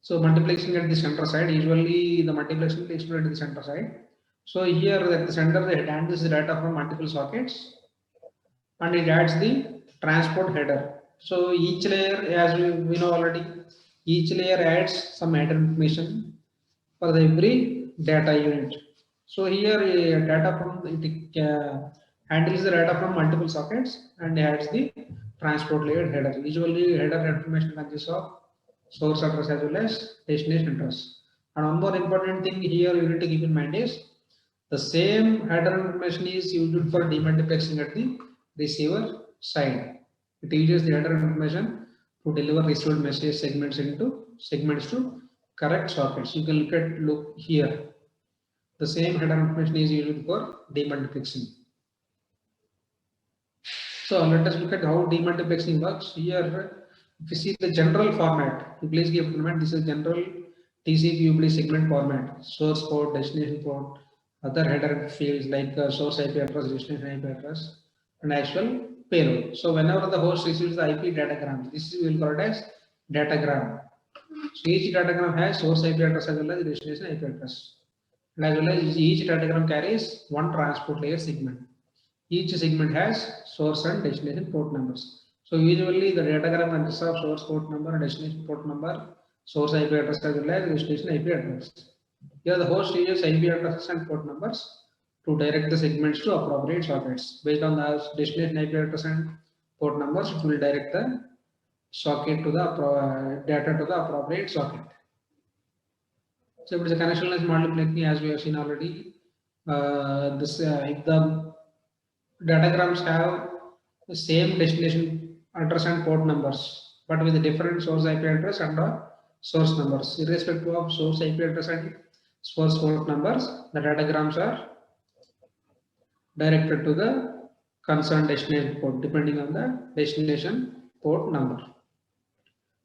So multiplexing at the center side, usually the multiplexing takes place at the center side. So here at the center, it handles the data from multiple sockets and it adds the transport header. So each layer, as we know already, each layer adds some header information for every data unit. So here data from it handles the data from multiple sockets and adds the transport layer header. Usually header information consists of source address as well as destination address. And one more important thing here you need to keep in mind is the same header information is used for demultiplexing at the receiver side. It uses the header information to deliver received message segments to correct sockets. You can look here. The same header information is used for demultiplexing. So let us look at how demultiplexing works. Here, if you see the general format, please keep in mind this is general TCP/UBD segment format. Source port, destination port, other header fields like source IP address, destination IP address, and actual payload. So whenever the host receives the IP datagram, this is will called as datagram. So each datagram has source IP address as well as destination IP address. And as well as each datagram carries one transport layer segment. Each segment has source and destination port numbers. So usually the datagram consists of source port number, destination port number, source IP address as well as destination IP address. Here the host uses IP addresses and port numbers to direct the segments to appropriate sockets. Based on the destination IP address and port numbers, it will direct the socket to the data to the appropriate socket. So if it is a connectionless multiplexing, as we have seen already, if the datagrams have the same destination address and port numbers, but with a different source IP address and source numbers. Irrespective of source IP address and source port numbers, the datagrams are directed to the concerned destination port depending on the destination port number.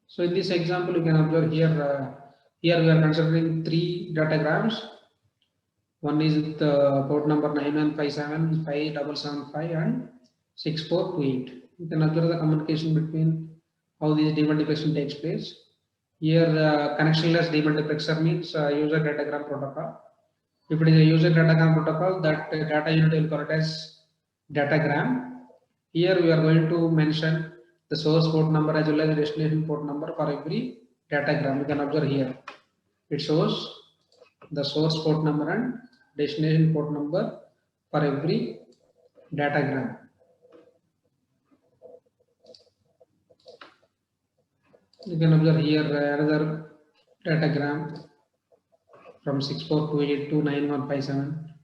So in this example, you can observe here, here we are considering three datagrams. One is the port number 9157, 5775 and 6428. You can observe the communication between how this demultiplexing takes place. Here connectionless demultiplexer means user datagram protocol. If it is a user datagram protocol, that data unit will call it as datagram. Here we are going to mention the source port number as well as the destination port number for every datagram. You can observe here. It shows the source port number and destination port number for every datagram. You can observe here another datagram from 6428 to 9157.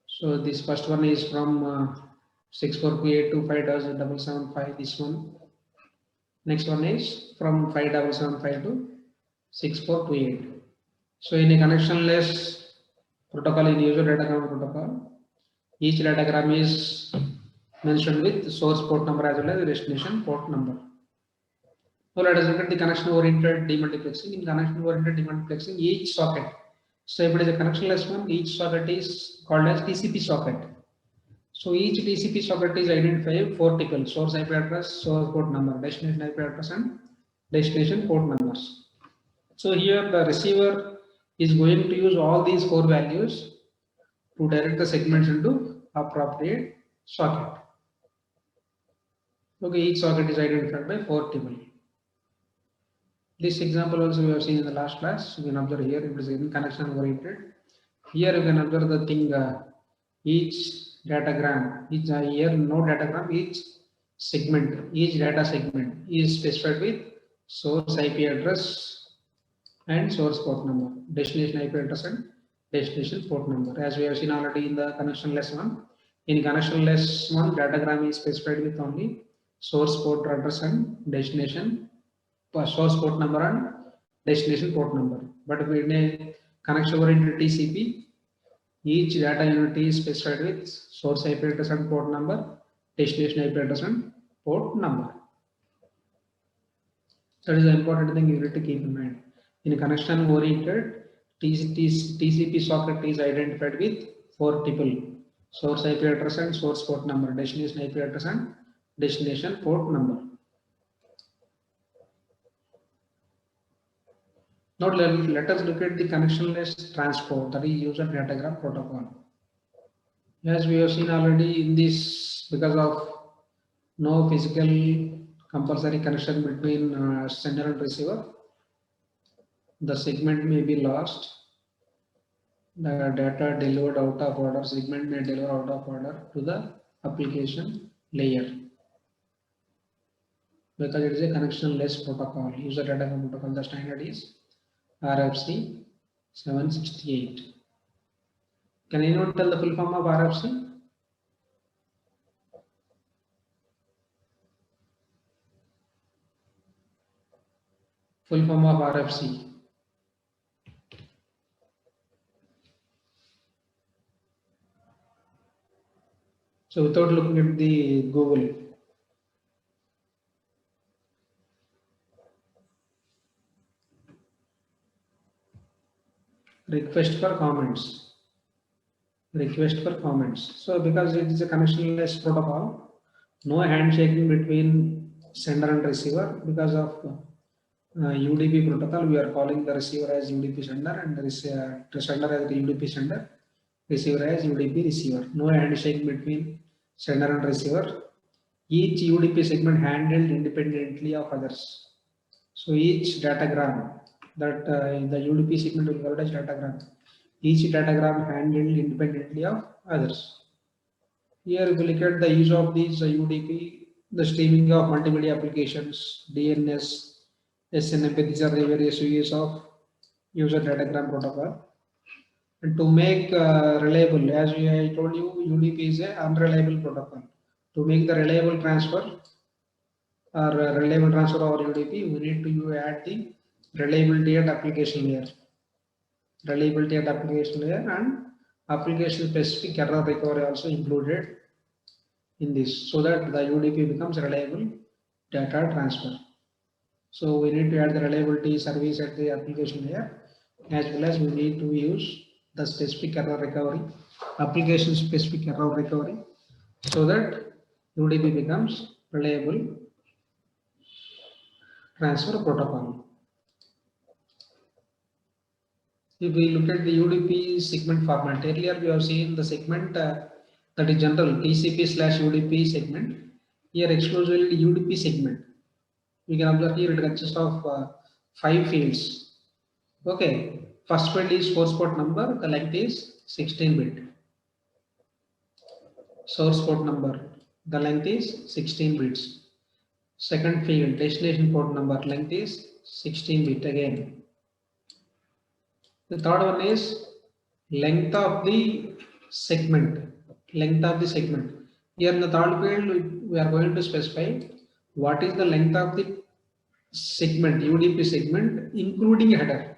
So this first one is from 6428 to 5775. This one. Next one is from 5775 to 6428. So in a connectionless protocol, in user datagram protocol, each datagram is mentioned with source port number as well as the destination port number. So let us look at the connection oriented demultiplexing. In connection oriented demultiplexing, each socket. So if it is a connectionless one, each socket is called as TCP socket. So each TCP socket is identified 4 tuples: source IP address, source port number, destination IP address, and destination port numbers. So here the receiver is going to use all these 4 values to direct the segments into appropriate socket. Okay, each socket is identified by 4 tuples. This example also we have seen in the last class. You can observe here it is in connection oriented. Here you can observe the thing each datagram, here no datagram, each segment, each data segment is specified with source IP address and source port number, destination IP address and destination port number. As we have seen already in the connectionless one. In connectionless one, datagram is specified with only source port address and destination source port number and destination port number. But in a connection oriented TCP, each data unit is specified with source IP address and port number, destination IP address and port number. That is the important thing you need to keep in mind. In a connection oriented TCP socket is identified with 4 tuple: source IP address and source port number, destination IP address and destination port number. Now let us look at the connectionless transport, that is user datagram protocol. As we have seen already in this, because of no physical compulsory connection between sender and receiver, the segment may be lost. The data delivered out of order segment may deliver out of order to the application layer, because it is a connectionless protocol, user data protocol. The standard is RFC 768. Can anyone tell the full form of RFC? Full form of RFC. So without looking at the Google, request for comments. Request for comments. So because it is a connectionless protocol, no handshaking between sender and receiver. Because of UDP protocol, we are calling the receiver as UDP sender and the sender as the UDP sender, receiver as UDP receiver. No handshake between sender and receiver. Each UDP segment handled independently of others. So each datagram that the UDP segment will called as datagram. Each datagram handled independently of others. Here if we look at the use of these UDP, the streaming of multimedia applications, DNS, SNMP, these are the various uses of user datagram protocol. And to make reliable, as I told you, UDP is an unreliable protocol. To make the reliable transfer or reliable transfer over UDP, we need to add the reliability at application layer. Reliability at application layer and application specific error recovery also included in this, so that the UDP becomes reliable data transfer. So we need to add the reliability service at the application layer, as well as we need to use the specific error recovery, application specific error recovery, so that UDP becomes reliable transfer protocol. If we look at the UDP segment format, earlier we have seen the segment that is general TCP/UDP segment. Here exclusively UDP segment. We can observe here it consists of 5 fields. Okay, first field is source port number. The length is 16-bit. Source port number. The length is 16 bits. Second field destination port number. Length is 16-bit again. The third one is length of the segment. Length of the segment. Here in the third field, we are going to specify what is the length of the segment, UDP segment, including header.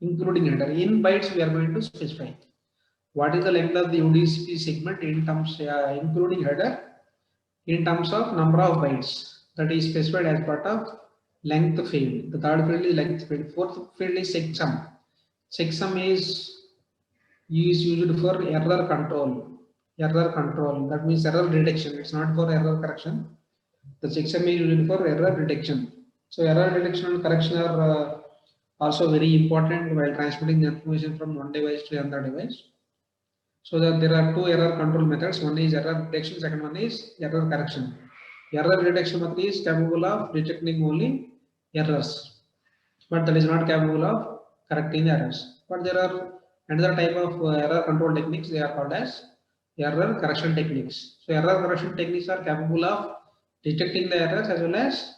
Including header. In bytes, we are going to specify what is the length of the UDP segment in terms, including header, in terms of number of bytes. That is specified as part of length field. The third field is length field. Fourth field is checksum. Checksum is used for error control. Error control. That means error detection. It's not for error correction. The checksum is used for error detection. So error detection and correction are also very important while transmitting the information from one device to another device. So that there are 2 error control methods. One is error detection. Second one is error correction. Error detection method is capable of detecting only errors, but that is not capable of correcting the errors. But there are another type of error control techniques. They are called as error correction techniques. So error correction techniques are capable of detecting the errors as well as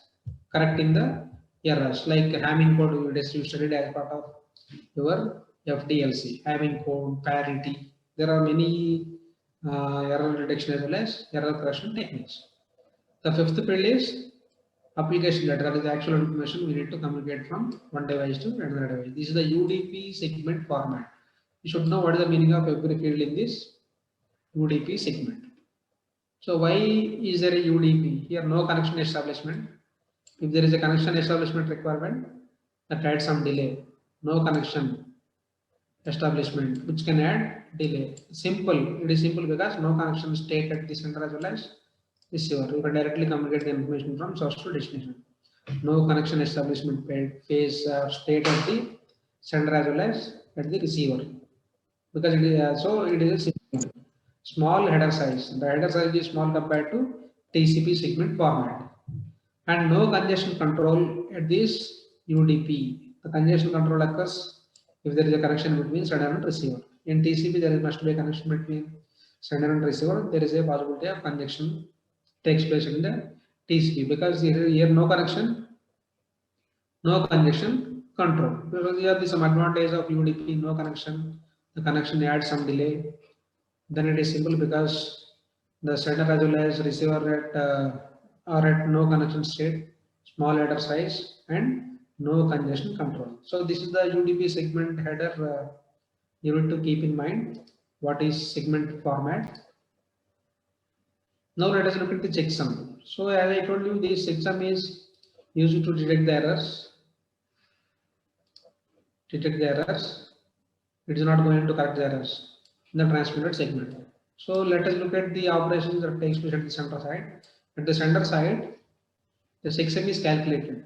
correcting the errors, like Hamming code you studied as part of your FDLC. Hamming code, parity. There are many error detection as well as error correction techniques. The fifth field is application letter. That is the actual information we need to communicate from one device to another device. This is the UDP segment format. You should know what is the meaning of every field in this UDP segment. So why is there a UDP? Here no connection establishment. If there is a connection establishment requirement, that adds some delay. No connection establishment, which can add delay. Simple. It is simple because no connection state at the center as well as receiver. You can directly communicate the information from source to destination. no connection establishment phase state at the sender as well as at the receiver, because it is so it is a small header size. The header size is small compared to TCP segment format, and no congestion control at this UDP. The congestion control occurs if there is a connection between sender and receiver. In TCP, there must be a connection between sender and receiver. There is a possibility of congestion takes place in the TCP, because here no connection, no congestion control. Because here is some advantage of UDP, no connection. The connection adds some delay. Then it is simple because the sender as well as receiver are at no connection state, small header size, and no congestion control. So this is the UDP segment header. You need to keep in mind what is segment format. Now let us look at the checksum. So as I told you, this checksum is used to detect the errors. Detect the errors. It is not going to correct the errors in the transmitted segment. So let us look at the operations that takes place at the center side. At the center side, the checksum is calculated,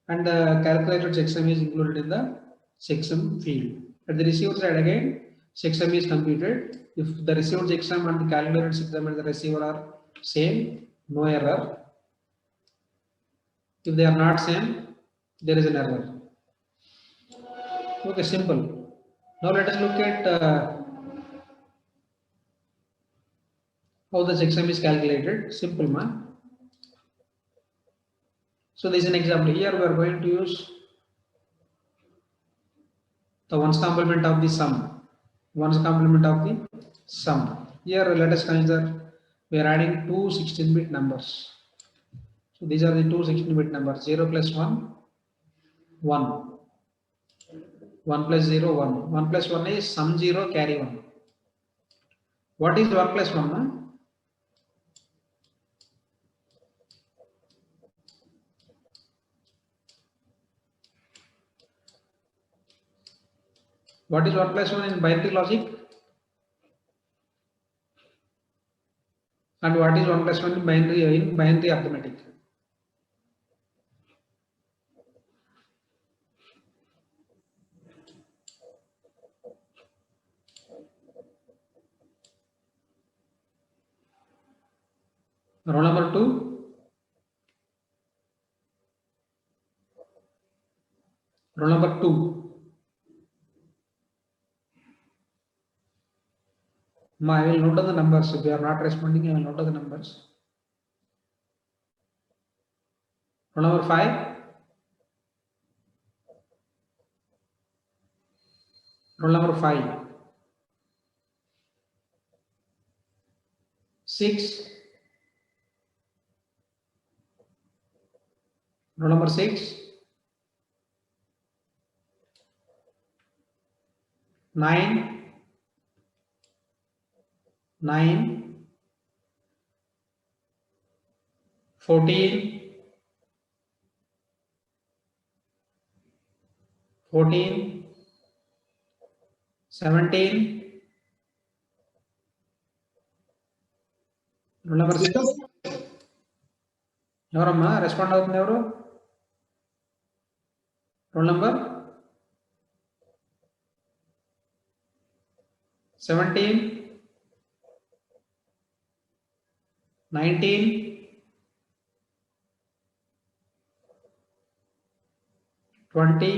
and the calculated checksum is included in the checksum field. At the receiver side again, checksum is computed. If the received checksum and the calculated checksum and the receiver are same, no error. If they are not same, there is an error. Okay, simple. Now let us look at how the checksum is calculated. Simple, man. So this is an example. Here we are going to use the ones complement of the sum. Ones complement of the sum. Here let us consider we are adding two 16-bit numbers. So these are the two 16-bit numbers. 0 plus 1, 1. 1 plus 0, 1. 1 plus 1 is sum 0, carry 1. What is 1 plus 1? Man? What is 1 plus 1 in binary logic? And what is 1 plus 1 in binary arithmetic? Roll number 2. Roll number 2. I will note down the numbers. If you are not responding, I will note down the numbers. Roll number 5. Roll number 5. 6. Roll number 6. 9. 9. 14. 14. 17. Roll number 6. ఎవరమ్మా respond అవుతుంది ఎవరు? Roll number 17, 19, 20,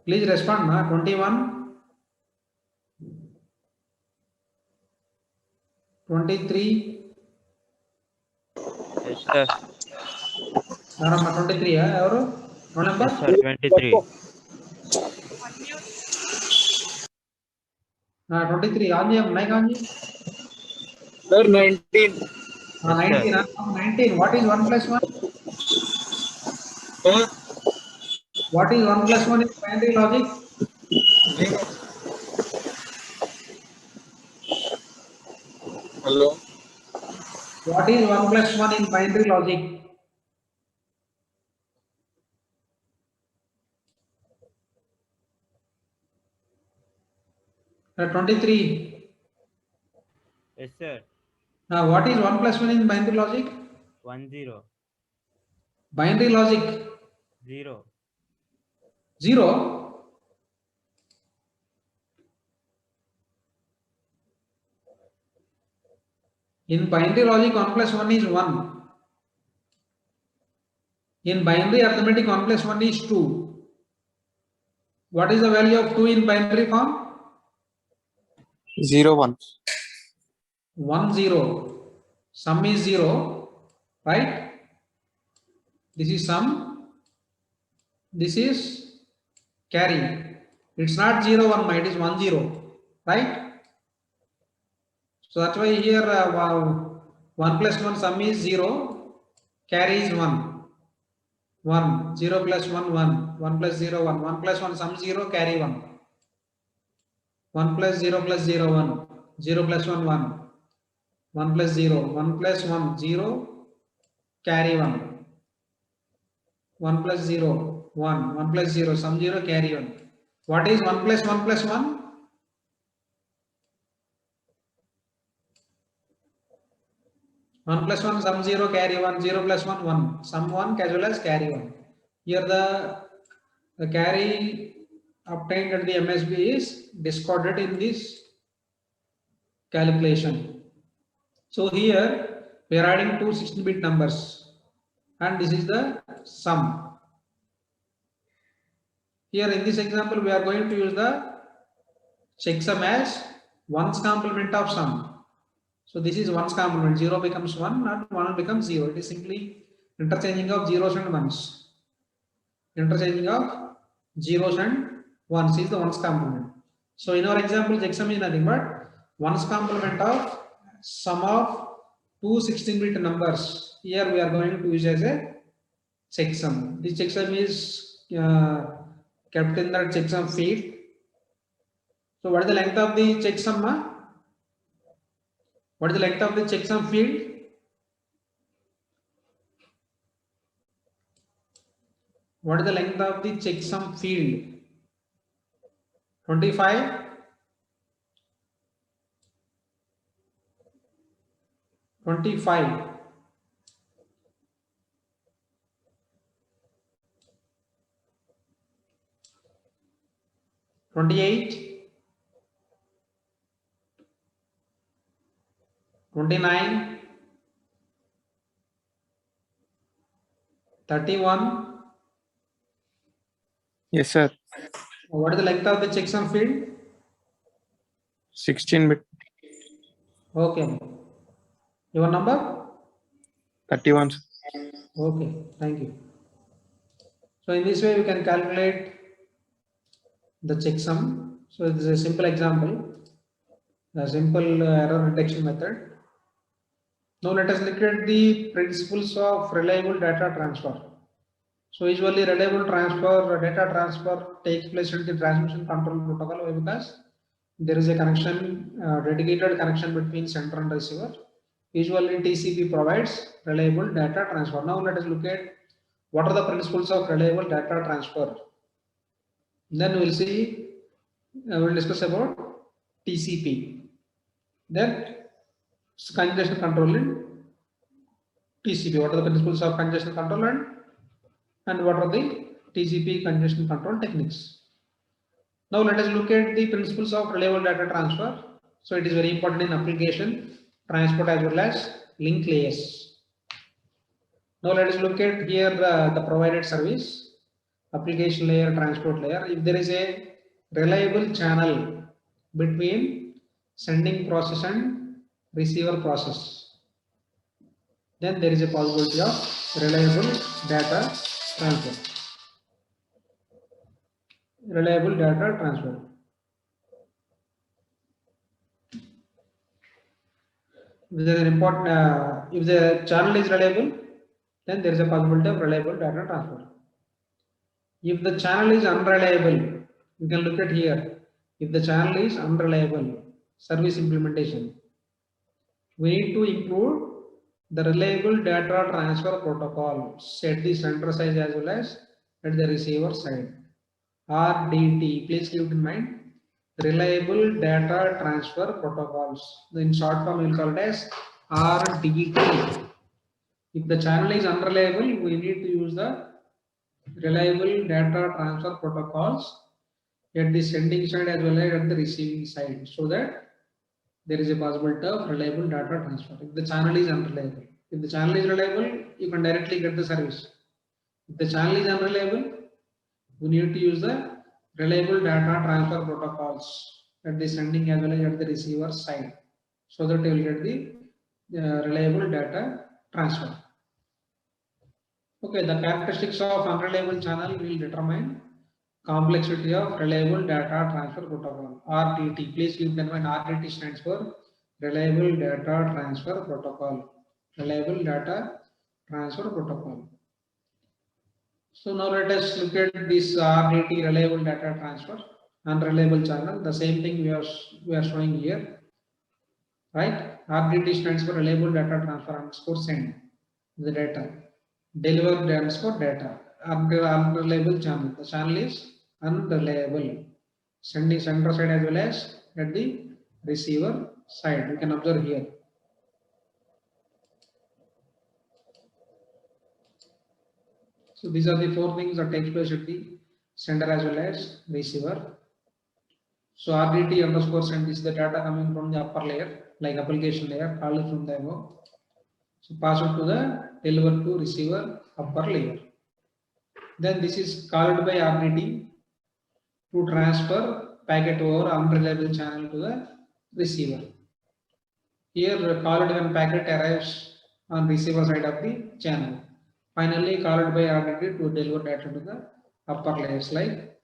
please respond ma. 21, 23. Yes, sir. ఎవరమ్మా 23 ఎవరు? Roll number Yes, sir. 23. 23 on చేయం mic on చేయి. Sir, 19. 19. 19. What is 1 plus 1? Huh? What is 1 plus 1 in binary logic? Hello. What is 1 plus 1 in binary logic? Uh, 23. Yes, sir. Now, what is 1 plus 1 in binary logic? 1 0 Binary logic 0. 0. In binary logic, 1 plus 1 is 1. In binary arithmetic, 1 plus 1 is 2. What is the value of 2 in binary form? 0 1. 1 0. Sum is 0, right? This is sum. This is carry. It's not 0 1, it is 1 0, right? So that's why here 1 plus 1 sum is 0, carry is 1. 1, 0 plus 1, 1, 1 plus 0, 1, 1 plus 1 sum 0, carry 1. 1 plus 0 plus 0, 1, 0 plus 1, 1, 1 plus 0, 1 plus 1, 0, carry 1. 1 plus 0, 1, 1 plus 0, sum 0, carry 1. What is 1 plus 1 plus 1? 1 plus 1, sum 0, carry 1, 0 plus 1, 1, sum 1 as well as carry 1. Here the carry obtained at the MSB is discarded in this calculation. So here we are adding two 16-bit numbers and this is the sum. Here in this example we are going to use the checksum as 1's complement of sum. So this is 1's complement, 0 becomes 1 and 1 becomes 0. It is simply interchanging of zeros and ones. Interchanging of zeros and ones is the 1's complement. So in our example, checksum is nothing but 1's complement of sum of two 16-bit numbers. Here we are going to use as a checksum. This checksum is kept in the checksum field. So what is the length of the checksum? What is the length of the checksum field? What is the length of the checksum field? 25, 25, 28, 29, 31. Yes, sir. What is the length of the checksum field? 16 bit. Okay. Your number? 31. Okay, thank you. So in this way we can calculate the checksum. So this is a simple example, a simple error detection method. Now let us look at the principles of reliable data transfer. So usually reliable data transfer takes place in the transmission control protocol. Why? Because there is a connection, dedicated connection between sender and receiver. Usually TCP provides reliable data transfer. Now let us look at what are the principles of reliable data transfer. Then we'll see, we'll discuss about TCP. Then congestion control in TCP. What are the principles of congestion control and what are the TCP congestion control techniques. Now let us look at the principles of reliable data transfer. So it is very important in application, transport as well as link layers. Now let us look at here the provided service, application layer, transport layer. If there is a reliable channel between sending process and receiver process, then there is a possibility of reliable data transfer. Reliable data transfer. If there is an important, if the channel is reliable, then there is a possibility of reliable data transfer. If the channel is unreliable, you can look at here. If the channel is unreliable, service implementation, we need to include the reliable data transfer protocol, set the sender side as well as at the receiver side. RDT, please keep in mind, reliable data transfer protocols. In short form, we will call it as RDT. If the channel is unreliable, we need to use the reliable data transfer protocols at the sending side as well as at the receiving side, so that there is a possibility of reliable data transfer. If the channel is unreliable, if the channel is reliable, you can directly get the service. If the channel is unreliable, we need to use the reliable data transfer protocols at the sending as well as at the receiver side, so that you will get the reliable data transfer. Okay, the characteristics of unreliable channel will determine complexity of reliable data transfer protocol, RDT. Please keep in mind, RDT stands for reliable data transfer protocol. Reliable data transfer protocol. So now let us look at this RDT, reliable data transfer, unreliable channel. The same thing we are showing here, right? RDT stands for reliable data transfer underscore send the data. Deliver underscore data. Unreliable channel. The channel is unreliable. Sending sender side as well as at the receiver side. You can observe here. So these are the four things that take place at the sender as well as receiver. So RDT underscore send is the data coming from the upper layer, like application layer, called from the above. So pass it to the deliver to receiver upper layer. Then this is called by RDT to transfer packet over unreliable channel to the receiver. Here called when packet arrives on receiver side of the channel. Finally called by RDT to deliver data to the upper layers like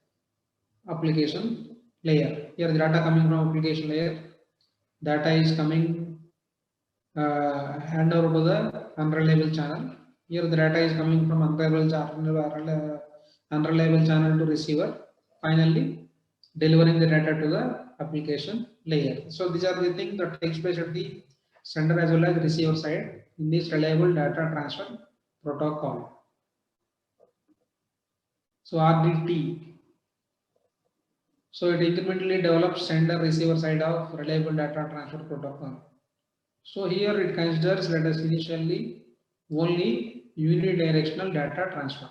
application layer. Here the data coming from application layer, data is coming hand over to the unreliable channel. Here the data is coming from unreliable channel to receiver. Finally delivering the data to the application layer. So these are the things that takes place at the sender as well as receiver side in this reliable data transfer protocol. So RDT. So it incrementally develops sender receiver side of reliable data transfer protocol. So here it considers, let us initially, only unidirectional data transfer.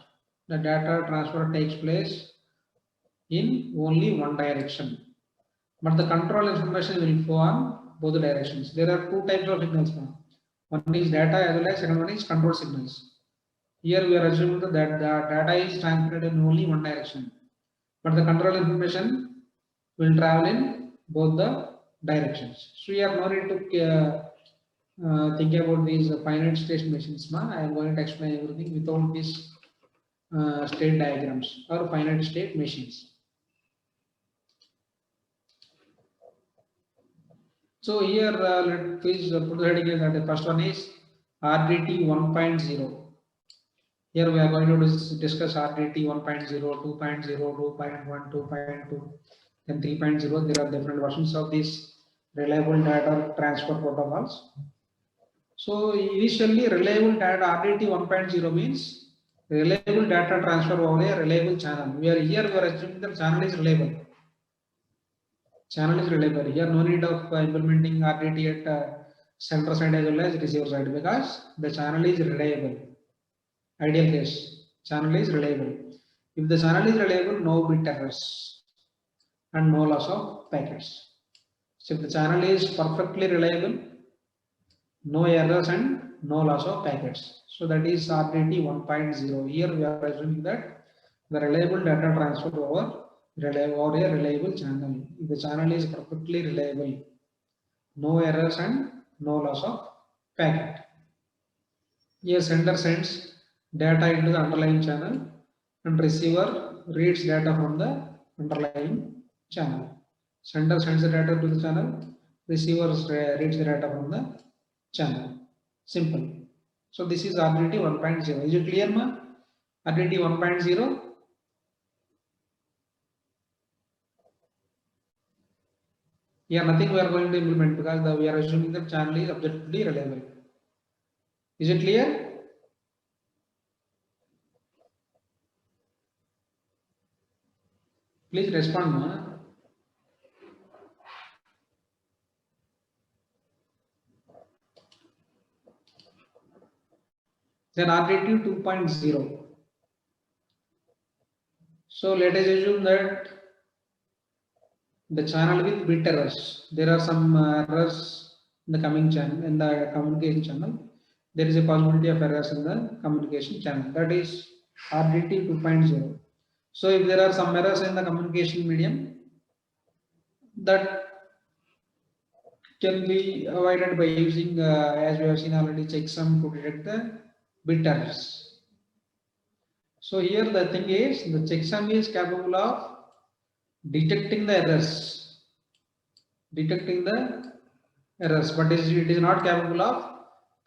The data transfer takes place in only one direction, but the control information will flow on both directions. There are two types of signals now. One is data as well as second one is control signals. Here we are assuming that the data is transmitted in only one direction, but the control information will travel in both the directions. So we are no need to think about these finite state machines. I am going to explain everything without these state diagrams or finite state machines. So here please put the heading that the first one is RDT 1.0. Here we are going to discuss RDT 1.0, 2.0, 2.1, 2.2, then 3.0. There are different versions of these reliable data transfer protocols. So initially reliable data RDT 1.0 means reliable data transfer over a reliable channel. We are assuming the channel is reliable. Channel is reliable. Here no need of implementing RDT at sender side as well as receiver side, because the channel is reliable. Ideal case, channel is reliable. If the channel is reliable, no bit errors and no loss of packets. So if the channel is perfectly reliable, no errors and no loss of packets. So that is RDT 1.0. Here we are assuming that the reliable data transfer over a reliable channel. If the channel is perfectly reliable, no errors and no loss of packet. Here sender sends data into the underlying channel and receiver reads data from the underlying channel. Sender sends the data to the channel, receiver reads the data from the channel. Simple. So this is RDT 1.0. Is it clear, ma? RDT 1.0. Yeah, nothing we are going to implement because we are assuming the channel is objectively reliable. Is it clear? Please respond, ma. Then RDT 2.0. So let us assume that the channel with bit errors. There are some errors in the coming channel, in the communication channel. There is a possibility of errors in the communication channel. That is RDT 2.0. So if there are some errors in the communication medium, that can be avoided by using, as we have seen already, checksum to detect the bit errors. So here the thing is, the checksum is capable of detecting the errors, but it is not capable of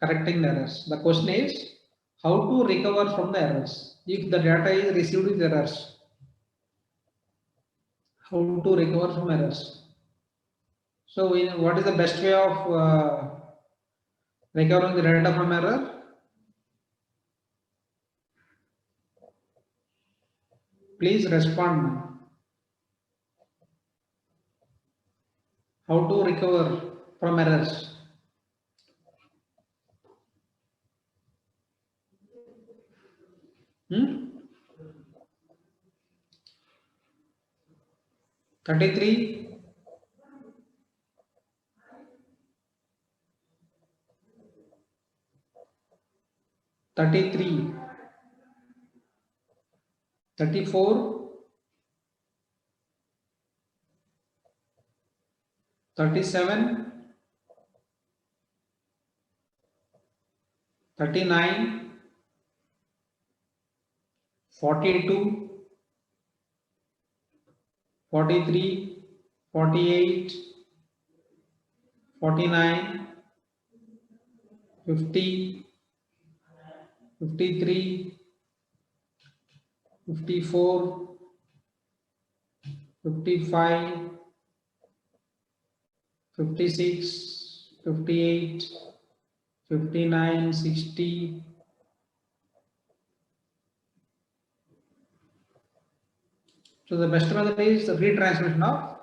correcting the errors. The question is how to recover from the errors. If the data is received with errors, how to recover from errors. So what is the best way of recovering the data from error? Please respond. How to recover from errors? Hmm? 33. 33. 34. 37. 39. 42. 43. 48. 49. 50. 53. 54. 55. 56. 58. 59. 60. So the best method is the retransmission of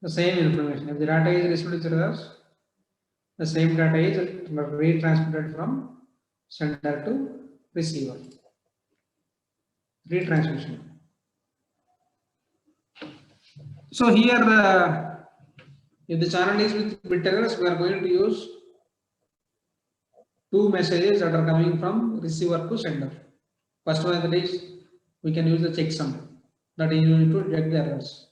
the same information. If the data is received with errors, the same data is retransmitted from sender to receiver. Retransmission. So here, if the channel is with bit errors, we are going to use two messages that are coming from receiver to sender. First one is we can use the checksum, that is used to detect the errors.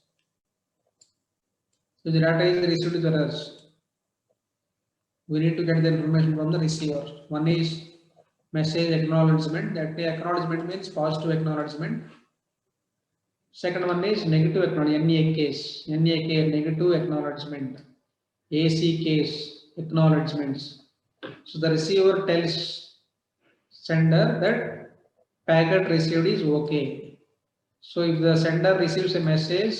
So the data is received with errors, we need to get the information from the receiver. One is message acknowledgement. That acknowledgement means positive acknowledgement. Second one is negative acknowledgement, NA case, negative acknowledgement, AC case acknowledgements. So the receiver tells sender that packet received is okay. So if the sender receives a message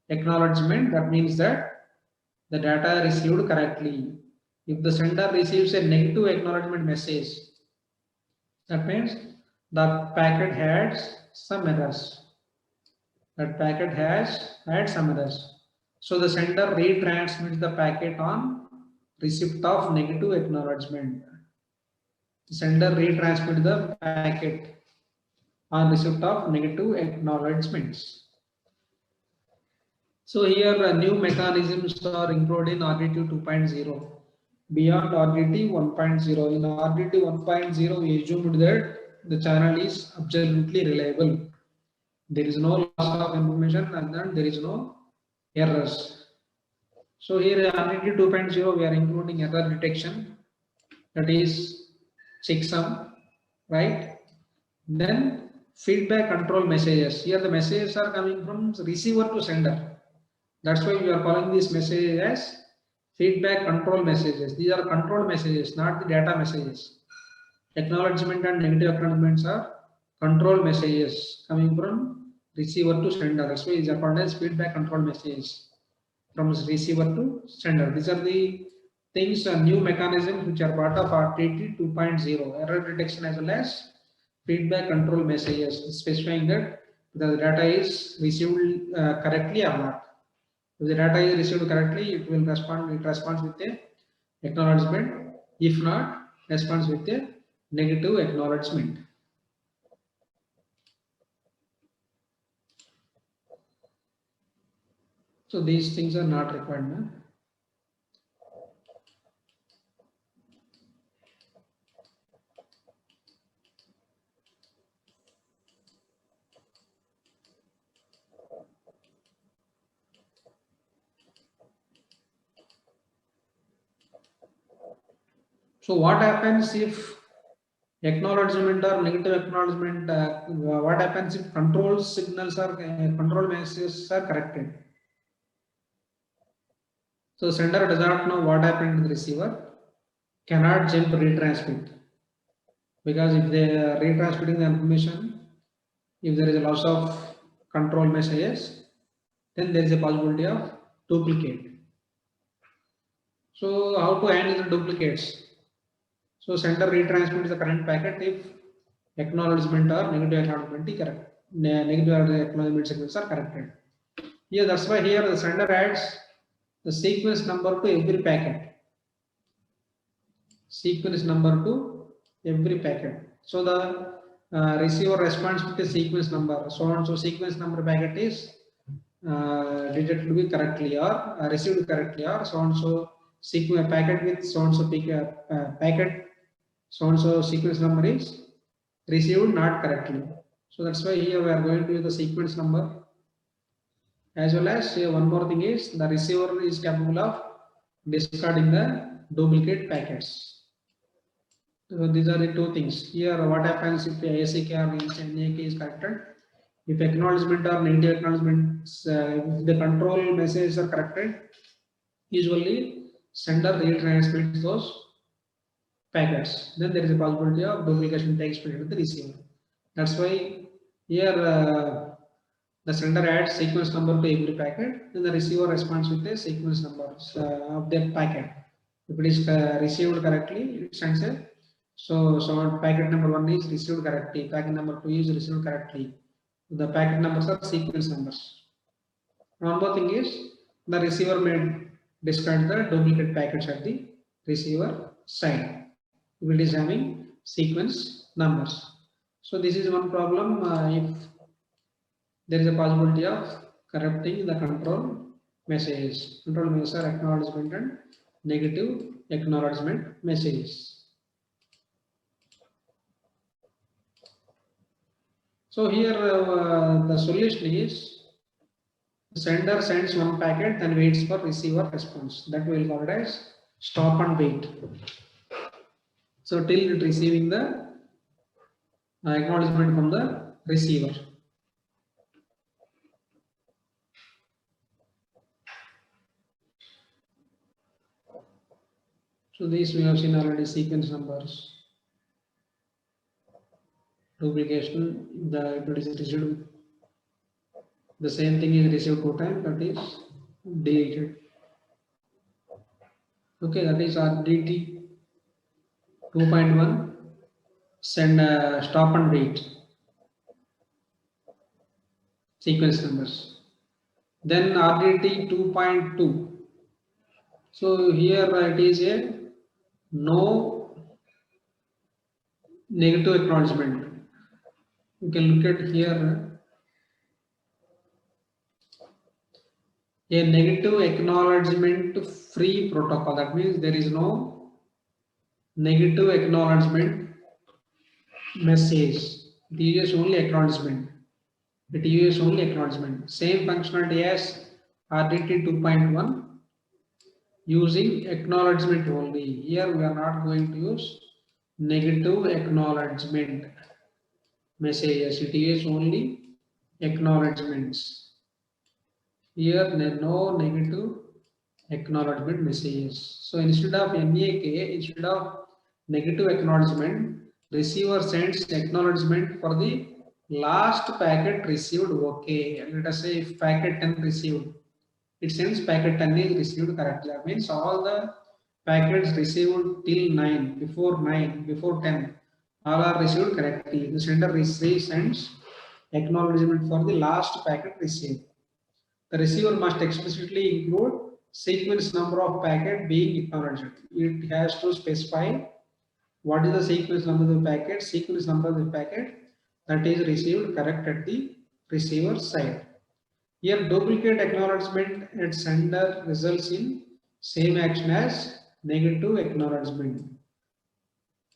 acknowledgement, that means that the data received correctly. If the sender receives a negative acknowledgement message, that means the packet has some errors. That packet has had some errors. So the sender retransmits the packet on receipt of negative acknowledgement. The sender retransmits the packet on receipt of negative acknowledgements. So here new mechanisms are included in RDT 2.0. Beyond RDT 1.0, in RDT 1.0 we assumed that the channel is absolutely reliable. There is no loss of information and then there is no errors. So here in RDT 2.0 we are including error detection, that is checksum, right? Then feedback control messages. Here the messages are coming from receiver to sender. That's why we are calling these messages as feedback control messages. These are control messages, not the data messages. Acknowledgement and negative acknowledgements are control messages coming from receiver to sender. That's why these are called as feedback control messages from receiver to sender. These are the things, new mechanisms which are part of RDT 2.0, error detection as well as feedback control messages, specifying that the data is received correctly or not. If the data is received correctly, it will respond. It responds with a acknowledgement. If not, response with a negative acknowledgement. So these things are not required now. So what happens if acknowledgement or negative acknowledgement? What happens if control signals or control messages are corrected? So sender does not know what happened to the receiver, cannot jump retransmit, because if they are retransmitting the information, if there is a loss of control messages, then there is a possibility of duplicate. So how to handle the duplicates? So sender retransmits the current packet if acknowledgement or negative acknowledgement is correct. Negative acknowledgement signals are corrected. Yeah, that's why here the sender adds the sequence number to every packet. Sequence number to every packet. So the receiver responds with the sequence number. So and so sequence number packet is detected with correctly or received correctly, or so and so sequence packet with so and so packet so and so sequence number is received not correctly. So that's why here we are going to use the sequence number, as well as one more thing is the receiver is capable of discarding the duplicate packets. So these are the two things. Here what happens if the ASIC or NAK is corrected? If acknowledgement or negative acknowledgements, if the control messages are corrected, usually sender retransmits those packets. Then there is a possibility of duplication takes place with the receiver. That's why here the sender adds sequence number to every packet, and the receiver responds with a sequence number of that packet. If it is received correctly, it sends a so packet number 1 is received correctly, packet number 2 is received correctly. The packet numbers are sequence numbers. One more thing is the receiver may discard the duplicate packets at the receiver side if it is having sequence numbers. So this is one problem if there is a possibility of corrupting the control messages. Control messages are acknowledgement and negative acknowledgement messages. So here the solution is the sender sends one packet and waits for receiver response. That we will call it as stop and wait. So till it receiving the acknowledgement from the receiver. So these we have seen already: sequence numbers, duplication, if it is received, the same thing is received 2 times, that is deleted. Okay, that is RDT 2.1, send stop and wait sequence numbers. Then RDT 2.2. So here it is a no negative acknowledgement. You can look at here a negative acknowledgement free protocol. That means there is no negative acknowledgement message. It uses only acknowledgement. It uses only acknowledgement. Same functionality as RDT 2.1, using acknowledgement only. Here we are not going to use negative acknowledgement messages. It uses only acknowledgements. Here no negative acknowledgement messages. So instead of NAK, instead of negative acknowledgement, receiver sends acknowledgement for the last packet received. Okay, let us say if packet 10 received, it sends packet 10 is received correctly. That means all the packets received till 9, before 9, before 10, all are received correctly. The sender sends acknowledgement for the last packet received. The receiver must explicitly include sequence number of packet being acknowledged. It has to specify What is the sequence number of the packet? Sequence number of the packet that is received correct at the receiver side. Here duplicate acknowledgement at sender results in same action as negative acknowledgement.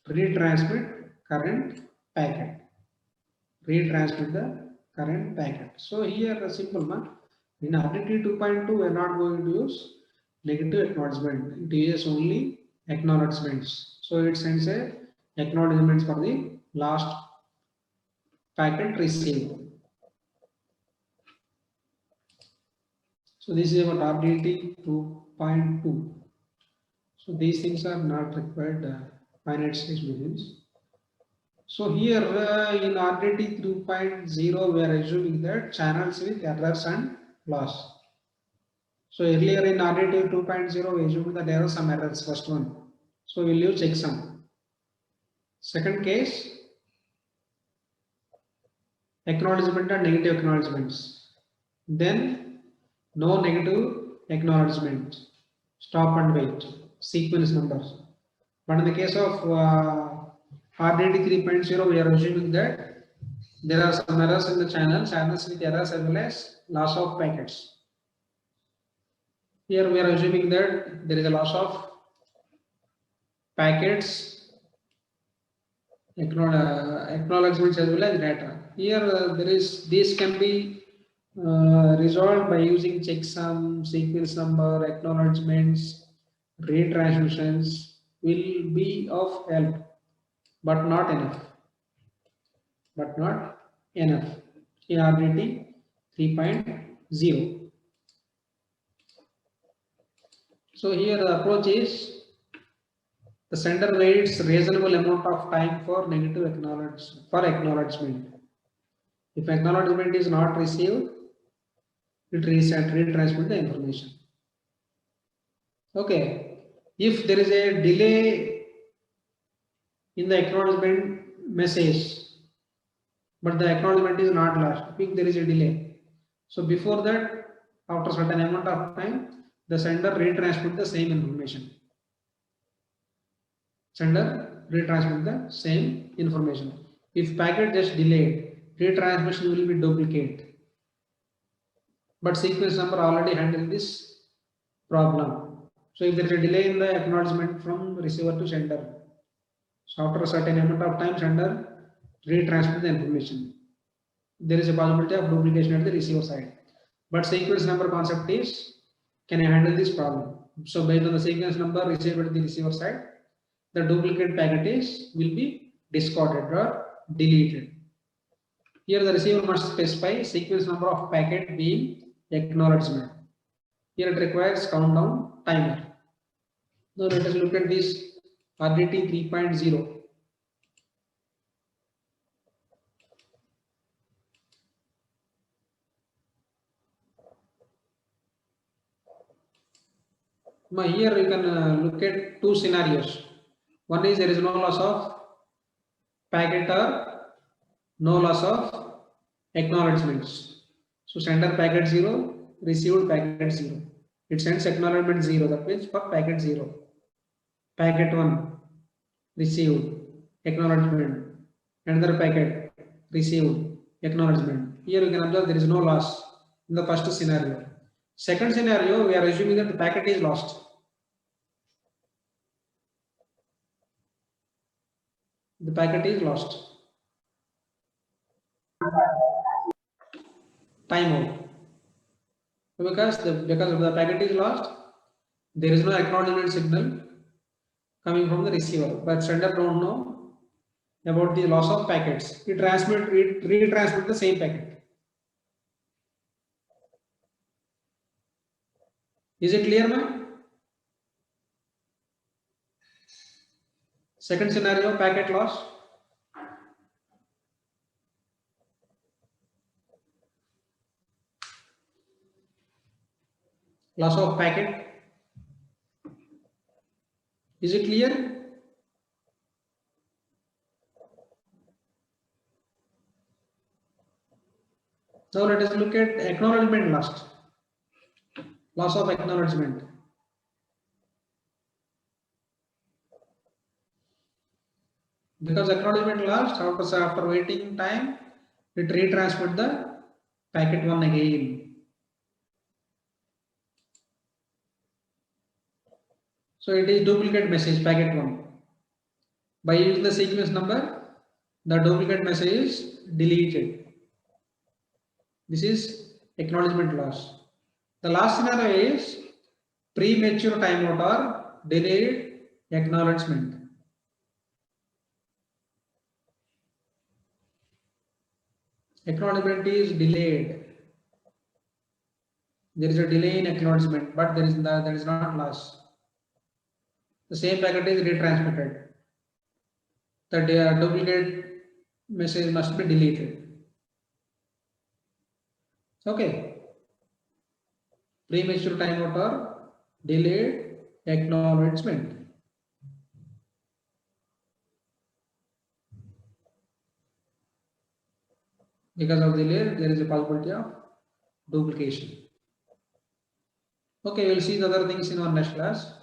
Retransmit current packet. Retransmit the current packet. So here a simple one. In RDT 2.2 we are not going to use negative acknowledgement. It uses only acknowledgements. So it sends a acknowledgements for the last packet received. So this is about RDT 2.2. So these things are not required finite stage machines. So here in RDT 2.0 we are assuming that channels with errors and loss. So earlier in RDT 2.0 we assumed that there are some errors, first one. So we'll use checksum. Second case, acknowledgement and negative acknowledgements. Then no negative acknowledgement. Stop and wait. Sequence numbers. But in the case of RDT 3.0, we are assuming that there are some errors in the channels with errors as well as loss of packets. Here we are assuming that there is a loss of packets, acknowledgements as well as data. Here this can be resolved by using checksum, sequence number, acknowledgements, retransmissions will be of help, but not enough. In RDT 3.0. So here the approach is the sender waits reasonable amount of time for acknowledgement. If acknowledgement is not received, it retransmit the information. Okay. If there is a delay in the acknowledgement message, but the acknowledgement is not lost, if there is a delay. So before that, after certain amount of time, the sender retransmit the same information. If packet just delayed, retransmission will be duplicate. But sequence number already handled this problem. So if there is a delay in the acknowledgement from receiver to sender, so after a certain amount of time, sender retransmit the information. There is a possibility of duplication at the receiver side. But sequence number concept is, can I handle this problem? So based on the sequence number received at the receiver side, the duplicate packet will be discarded or deleted. Here the receiver must specify sequence number of packet being acknowledgement. Here it requires countdown timer. Now let us look at this RDT 3.0. Now here you can look at two scenarios. One is there is no loss of packet or no loss of acknowledgements. So sender packet 0, received packet 0. It sends acknowledgement 0, that means for packet 0. Packet 1 received acknowledgement. Another packet received acknowledgement. Here you can observe there is no loss in the first scenario. Second scenario, we are assuming that the packet is lost. The packet is lost. Timeout. Because the packet is lost, there is no acknowledgement signal coming from the receiver, but sender don't know about the loss of packets. It retransmit the same packet. Is it clear now? Second scenario, packet loss. Loss of packet. Is it clear? Now let us look at acknowledgement lost. Loss of acknowledgement. Because acknowledgement lost, after waiting time, it retransmit the packet 1 again. So it is duplicate message packet 1. By using the sequence number, the duplicate message is deleted. This is acknowledgement loss. The last scenario is premature timeout or delayed acknowledgement. Acknowledgement is delayed. There is a delay in acknowledgement, but there is not loss. The same packet is retransmitted. The duplicate message must be deleted. Okay. Premature timeout or delayed acknowledgement. Because of delay, there is a possibility of duplication. Okay, we'll see the other things in our next class.